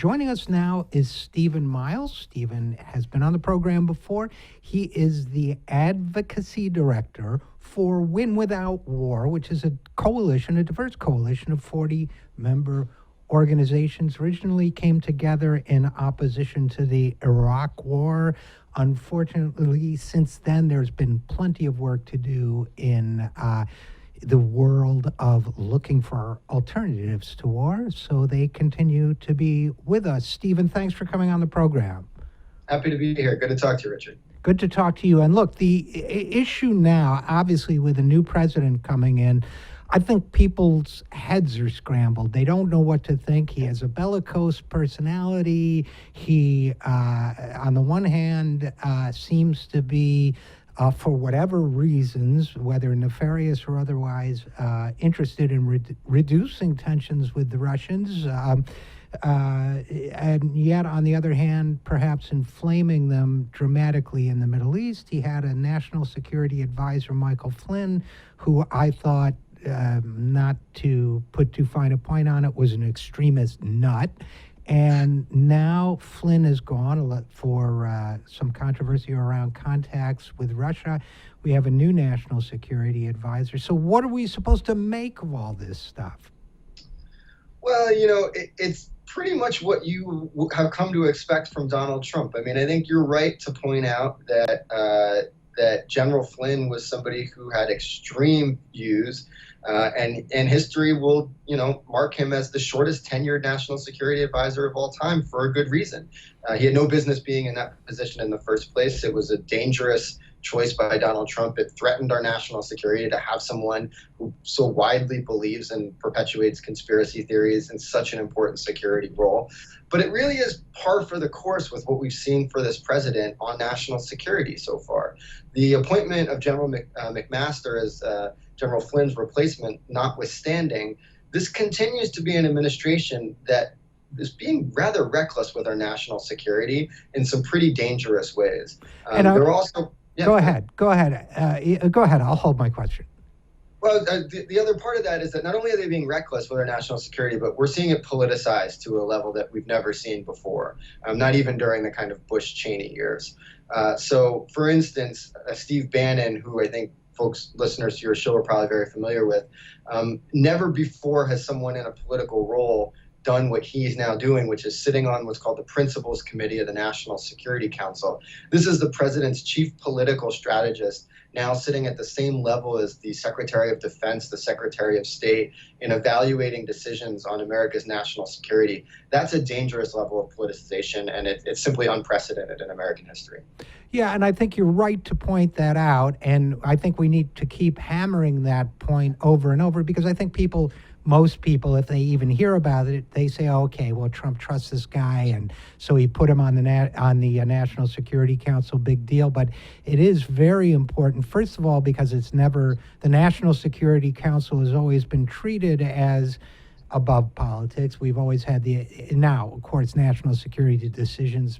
Joining us now is Stephen Miles. Stephen has been on the program before. He is the advocacy director for Win Without War, which is a coalition, a diverse coalition of 40 member organizations. Originally came together in opposition to the Iraq War. Unfortunately, since then, there's been plenty of work to do in the world of looking for alternatives to war, so they continue to be with us. Stephen, thanks for coming on the program. Happy to be here. Good to talk to you, Richard. Good to talk to you. And look, the issue now, obviously, with a new president coming in, I think people's heads are scrambled. They don't know what to think. He has a bellicose personality. He, on the one hand, seems to be, for whatever reasons, whether nefarious or otherwise, interested in reducing tensions with the Russians, and yet, on the other hand, perhaps inflaming them dramatically in the Middle East. He had a national security advisor, Michael Flynn, who I thought, not to put too fine a point on it, was an extremist nut. And now Flynn is gone for some controversy around contacts with Russia. We have a new national security advisor. So what are we supposed to make of all this stuff? Well, it's pretty much what you have come to expect from Donald Trump. I mean, I think you're right to point out that that General Flynn was somebody who had extreme views, and history will, mark him as the shortest tenured national security advisor of all time for a good reason. He had no business being in that position in the first place. It was a dangerous choice by Donald Trump. It threatened our national security to have someone who so widely believes and perpetuates conspiracy theories in such an important security role. But it really is par for the course with what we've seen for this president on national security so far. The appointment of General McMaster as General Flynn's replacement notwithstanding, this continues to be an administration that is being rather reckless with our national security in some pretty dangerous ways. They're also... Yeah. Go ahead. Go ahead. I'll hold my question. Well, the other part of that is that not only are they being reckless with our national security, but we're seeing it politicized to a level that we've never seen before, not even during the kind of Bush-Cheney years. So, for instance, Steve Bannon, who I think listeners to your show are probably very familiar with, never before has someone in a political role done what he's now doing, which is sitting on what's called the Principals Committee of the National Security Council. This is the president's chief political strategist, now sitting at the same level as the Secretary of Defense, the Secretary of State, in evaluating decisions on America's national security. That's a dangerous level of politicization, and it's simply unprecedented in American history. Yeah, and I think you're right to point that out, and I think we need to keep hammering that point over and over, because I think most people, if they even hear about it, they say, oh, okay, well, Trump trusts this guy, and so he put him on the National Security Council, big deal. But it is very important, first of all, because the National Security Council has always been treated as above politics. We've always had now, of course, national security decisions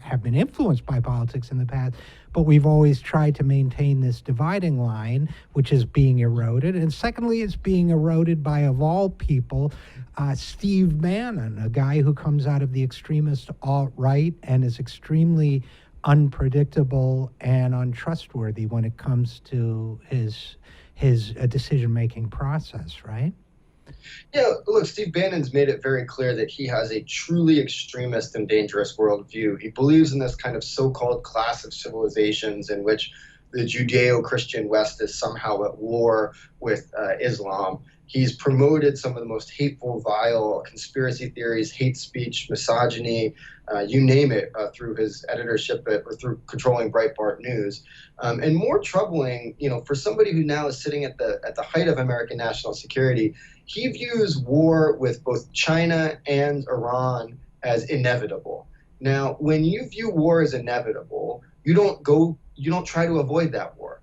have been influenced by politics in the past, but we've always tried to maintain this dividing line, which is being eroded. And secondly, it's being eroded by, of all people, Steve Bannon, a guy who comes out of the extremist alt-right and is extremely unpredictable and untrustworthy when it comes to his decision-making process, right? Yeah, look, Steve Bannon's made it very clear that he has a truly extremist and dangerous worldview. He believes in this kind of so-called class of civilizations in which the Judeo-Christian West is somehow at war with Islam. He's promoted some of the most hateful, vile conspiracy theories, hate speech, misogyny, you name it, through his editorship or through controlling Breitbart News. And more troubling, for somebody who now is sitting at the height of American national security, he views war with both China and Iran as inevitable. Now, when you view war as inevitable, you don't try to avoid that war.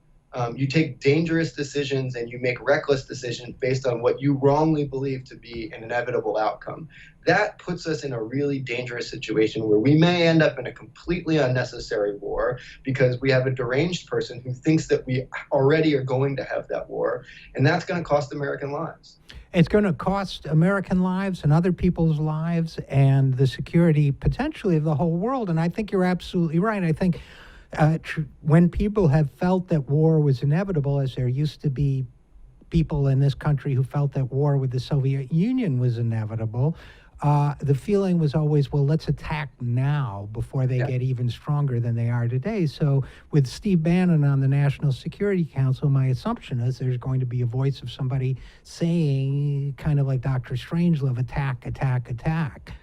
You take dangerous decisions and you make reckless decisions based on what you wrongly believe to be an inevitable outcome. That puts us in a really dangerous situation where we may end up in a completely unnecessary war because we have a deranged person who thinks that we already are going to have that war, and that's going to cost American lives. It's going to cost American lives and other people's lives and the security potentially of the whole world. And I think you're absolutely right. I think when people have felt that war was inevitable, as there used to be people in this country who felt that war with the Soviet Union was inevitable, the feeling was always, well, let's attack now before they get even stronger than they are today. So with Steve Bannon on the National Security Council, my assumption is there's going to be a voice of somebody saying, kind of like Dr. Strangelove, attack, attack, attack.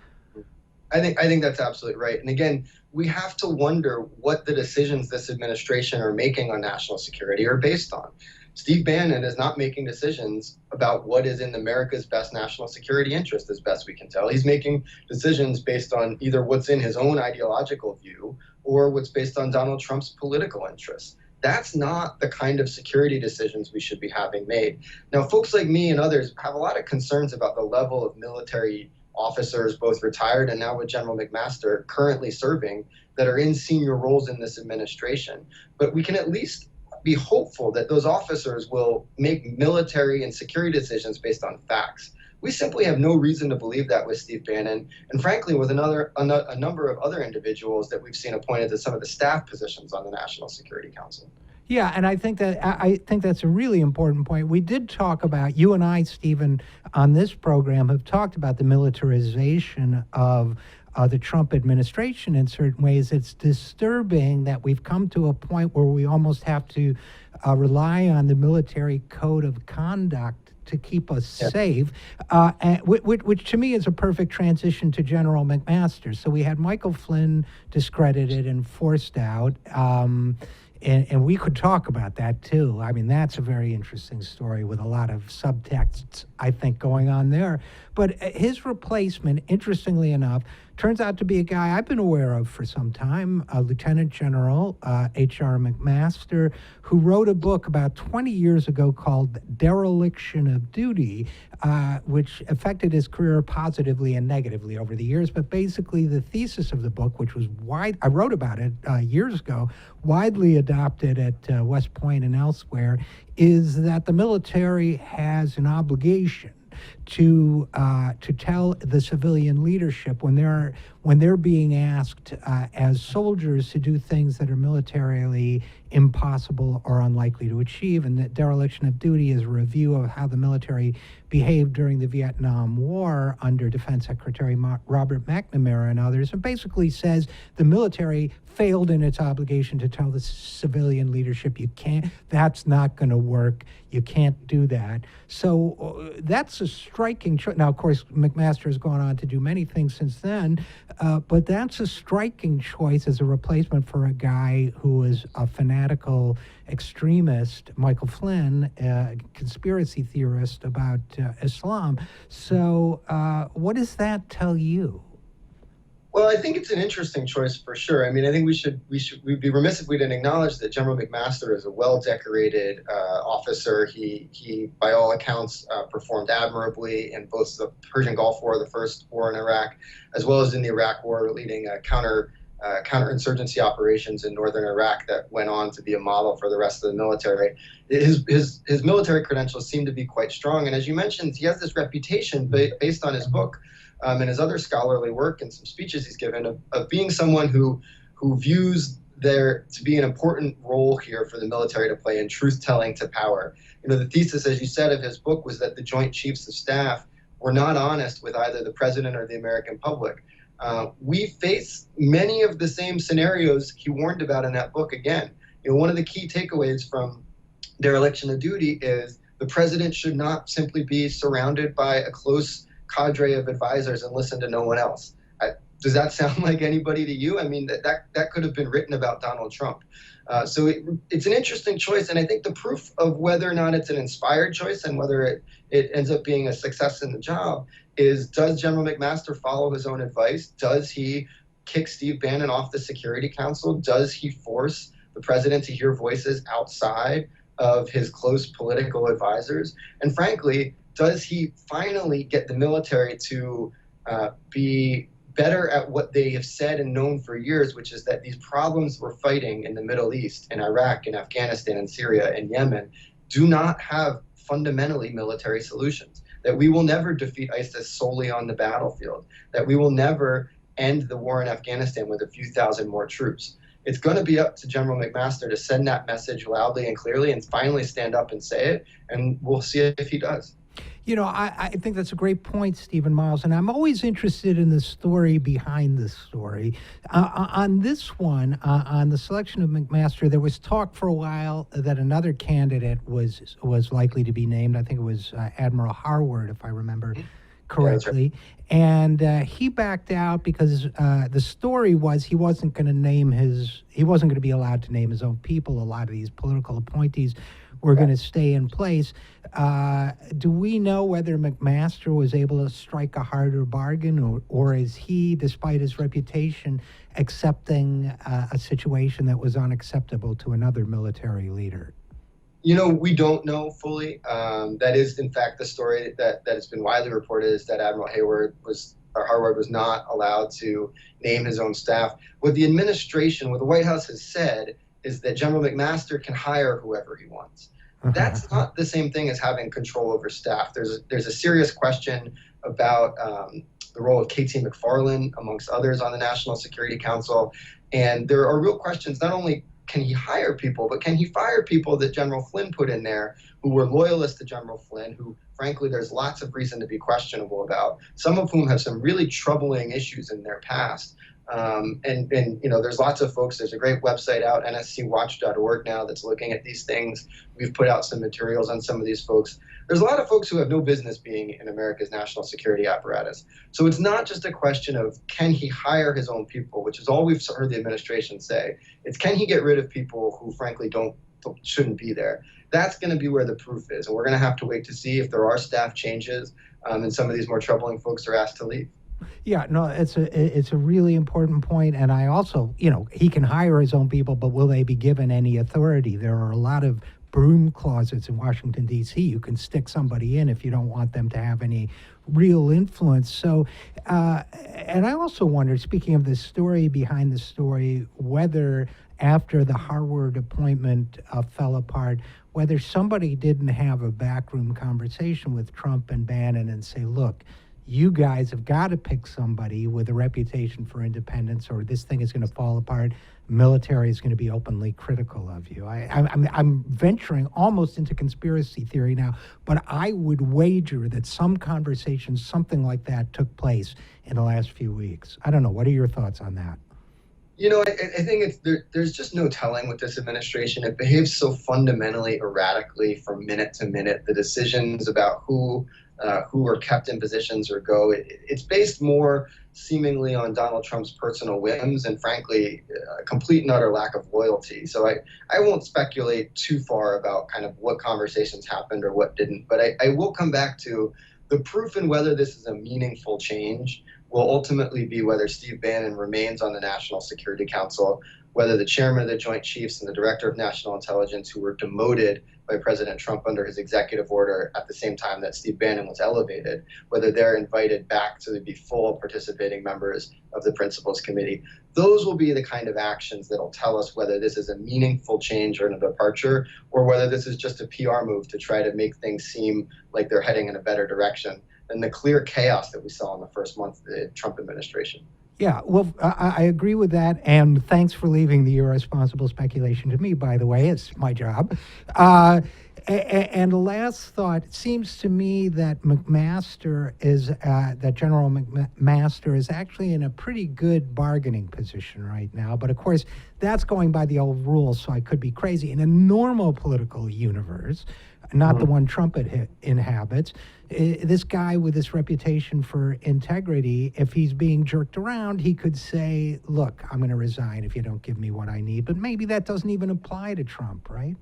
I think that's absolutely right. And again, we have to wonder what the decisions this administration are making on national security are based on. Steve Bannon is not making decisions about what is in America's best national security interest, as best we can tell. He's making decisions based on either what's in his own ideological view or what's based on Donald Trump's political interests. That's not the kind of security decisions we should be having made. Now, folks like me and others have a lot of concerns about the level of military officers, both retired and now with General McMaster currently serving, that are in senior roles in this administration. But we can at least be hopeful that those officers will make military and security decisions based on facts. We simply have no reason to believe that with Steve Bannon, and frankly, with a number of other individuals that we've seen appointed to some of the staff positions on the National Security Council. Yeah, and I think that's a really important point. We did talk about, you and I, Stephen, on this program have talked about the militarization of the Trump administration in certain ways. It's disturbing that we've come to a point where we almost have to rely on the military code of conduct to keep us safe, which to me is a perfect transition to General McMaster. So we had Michael Flynn discredited and forced out. And we could talk about that too. I mean, that's a very interesting story with a lot of subtexts, I think, going on there. But his replacement, interestingly enough, turns out to be a guy I've been aware of for some time, Lieutenant General H.R. McMaster, who wrote a book about 20 years ago called Dereliction of Duty, which affected his career positively and negatively over the years. But basically, the thesis of the book, which was I wrote about it years ago, widely adopted at West Point and elsewhere, is that the military has an obligation to tell the civilian leadership when they're being asked as soldiers to do things that are militarily impossible or unlikely to achieve. And that dereliction of duty is a review of how the military behaved during the Vietnam War under Defense Secretary Robert McNamara and others, and basically says the military failed in its obligation to tell the civilian leadership, that's not going to work. You can't do that. So that's a striking choice. Now, of course, McMaster has gone on to do many things since then, but that's a striking choice as a replacement for a guy who is a fanatical extremist, Michael Flynn, a conspiracy theorist about Islam. So what does that tell you? Well, I think it's an interesting choice for sure. I mean, I think we'd be remiss if we didn't acknowledge that General McMaster is a well-decorated officer. He, by all accounts, performed admirably in both the Persian Gulf War, the first war in Iraq, as well as in the Iraq War, leading counterinsurgency operations in northern Iraq that went on to be a model for the rest of the military. His military credentials seem to be quite strong, and as you mentioned, he has this reputation based on his book. And his other scholarly work and some speeches he's given of being someone who views there to be an important role here for the military to play in truth-telling to power. You know, the thesis, as you said, of his book was that the Joint Chiefs of Staff were not honest with either the president or the American public. We face many of the same scenarios he warned about in that book. Again, you know, one of the key takeaways from Dereliction of Duty is the president should not simply be surrounded by a close cadre of advisors and listen to no one else. Does that sound like anybody to you? I mean, that could have been written about Donald Trump. So it's an interesting choice, and I think the proof of whether or not it's an inspired choice and whether it ends up being a success in the job is, does General McMaster follow his own advice? Does he kick Steve Bannon off the Security Council? Does he force the president to hear voices outside of his close political advisors? And frankly, does he finally get the military to be better at what they have said and known for years, which is that these problems we're fighting in the Middle East, in Iraq, in Afghanistan, in Syria, and Yemen do not have fundamentally military solutions, that we will never defeat ISIS solely on the battlefield, that we will never end the war in Afghanistan with a few thousand more troops. It's going to be up to General McMaster to send that message loudly and clearly and finally stand up and say it, and we'll see if he does. You know, I think that's a great point, Stephen Miles, and I'm always interested in the story behind the story. On this one, on the selection of McMaster, there was talk for a while that another candidate was likely to be named. I think it was Admiral Harward, if I remember correctly. Yeah, right. And he backed out because the story was he wasn't going to be allowed to name his own people. A lot of these political appointees were going to stay in place. Do we know whether McMaster was able to strike a harder bargain, or is he, despite his reputation, accepting a situation that was unacceptable to another military leader? You know, we don't know fully. That is, in fact, the story that has been widely reported, is that Admiral Harward was not allowed to name his own staff. What the administration, what the White House has said, is that General McMaster can hire whoever he wants. That's not the same thing as having control over staff. There's a serious question about the role of KT McFarland, amongst others, on the National Security Council. And there are real questions. Not only can he hire people, but can he fire people that General Flynn put in there who were loyalists to General Flynn, who, frankly, there's lots of reason to be questionable about, some of whom have some really troubling issues in their past. And you know, there's lots of folks. There's a great website out, nscwatch.org, now, that's looking at these things. We've put out some materials on some of these folks. There's a lot of folks who have no business being in America's national security apparatus. So it's not just a question of can he hire his own people, which is all we've heard the administration say. It's can he get rid of people who, frankly, shouldn't be there. That's going to be where the proof is. And we're going to have to wait to see if there are staff changes and some of these more troubling folks are asked to leave. Yeah, no, it's a really important point, and I also, you know, he can hire his own people, but will they be given any authority? There are a lot of broom closets in Washington, D.C. You can stick somebody in if you don't want them to have any real influence. So, and I also wonder, speaking of the story behind the story, whether after the Harward appointment fell apart, whether somebody didn't have a backroom conversation with Trump and Bannon and say, look, you guys have got to pick somebody with a reputation for independence, or this thing is going to fall apart. Military is going to be openly critical of you. I'm venturing almost into conspiracy theory now, but I would wager that some conversation, something like that, took place in the last few weeks. I don't know. What are your thoughts on that? You know, I think there's just no telling with this administration. It behaves so fundamentally erratically from minute to minute. The decisions about who are kept in positions or go, it's based more seemingly on Donald Trump's personal whims and, frankly, a complete and utter lack of loyalty. So I won't speculate too far about kind of what conversations happened or what didn't, but I will come back to the proof in whether this is a meaningful change will ultimately be whether Steve Bannon remains on the National Security Council, whether the chairman of the Joint Chiefs and the director of national intelligence, who were demoted by President Trump under his executive order at the same time that Steve Bannon was elevated, whether they're invited back to be full participating members of the Principals Committee. Those will be the kind of actions that'll tell us whether this is a meaningful change or a departure, or whether this is just a PR move to try to make things seem like they're heading in a better direction than the clear chaos that we saw in the first month of the Trump administration. Yeah, well, I agree with that, and thanks for leaving the irresponsible speculation to me, by the way. It's my job. And the last thought, it seems to me that that General McMaster is actually in a pretty good bargaining position right now. But of course, that's going by the old rules, so I could be crazy. In a normal political universe, not the one Trump inhabits, this guy with this reputation for integrity, if he's being jerked around, he could say, look, I'm going to resign if you don't give me what I need. But maybe that doesn't even apply to Trump, right?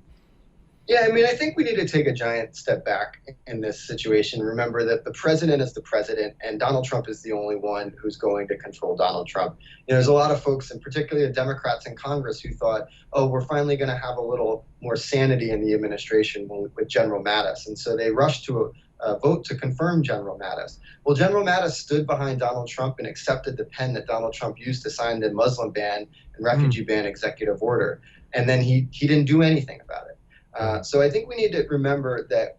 Yeah, I mean, I think we need to take a giant step back in this situation. Remember that the president is the president, and Donald Trump is the only one who's going to control Donald Trump. You know, there's a lot of folks, and particularly the Democrats in Congress, who thought, oh, we're finally going to have a little more sanity in the administration with General Mattis. And so they rushed to a vote to confirm General Mattis. Well, General Mattis stood behind Donald Trump and accepted the pen that Donald Trump used to sign the Muslim ban and refugee ban executive order. And then he didn't do anything about it. So I think we need to remember that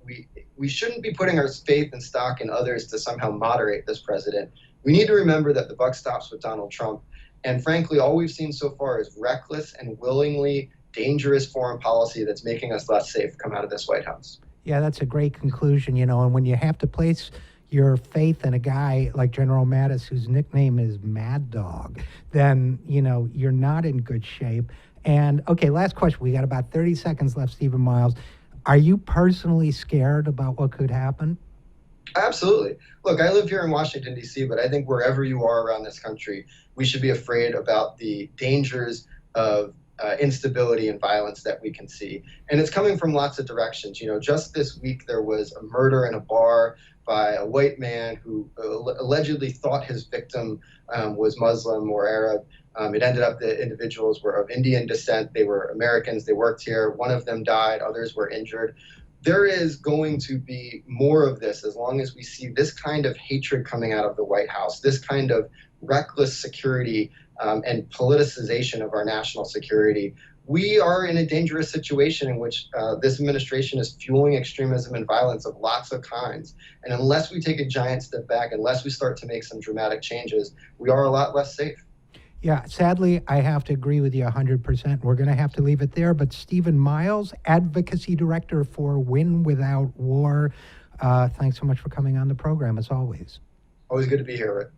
we shouldn't be putting our faith and stock in others to somehow moderate this president. We need to remember that the buck stops with Donald Trump. And frankly, all we've seen so far is reckless and willingly dangerous foreign policy that's making us less safe come out of this White House. Yeah, that's a great conclusion, and when you have to place your faith in a guy like General Mattis, whose nickname is Mad Dog, then, you're not in good shape. And, okay, last question. We got about 30 seconds left, Stephen Miles. Are you personally scared about what could happen? Absolutely. Look, I live here in Washington, D.C., but I think wherever you are around this country, we should be afraid about the dangers of instability and violence that we can see. And it's coming from lots of directions. Just this week, there was a murder in a bar by a white man who allegedly thought his victim was Muslim or Arab. It ended up that individuals were of Indian descent. They were Americans. They worked here. One of them died. Others were injured. There is going to be more of this as long as we see this kind of hatred coming out of the White House, this kind of reckless security and politicization of our national security. We are in a dangerous situation in which this administration is fueling extremism and violence of lots of kinds. And unless we take a giant step back, unless we start to make some dramatic changes, we are a lot less safe. Yeah, sadly, I have to agree with you 100%. We're going to have to leave it there. But Stephen Miles, Advocacy Director for Win Without War, thanks so much for coming on the program, as always. Always good to be here, Rick.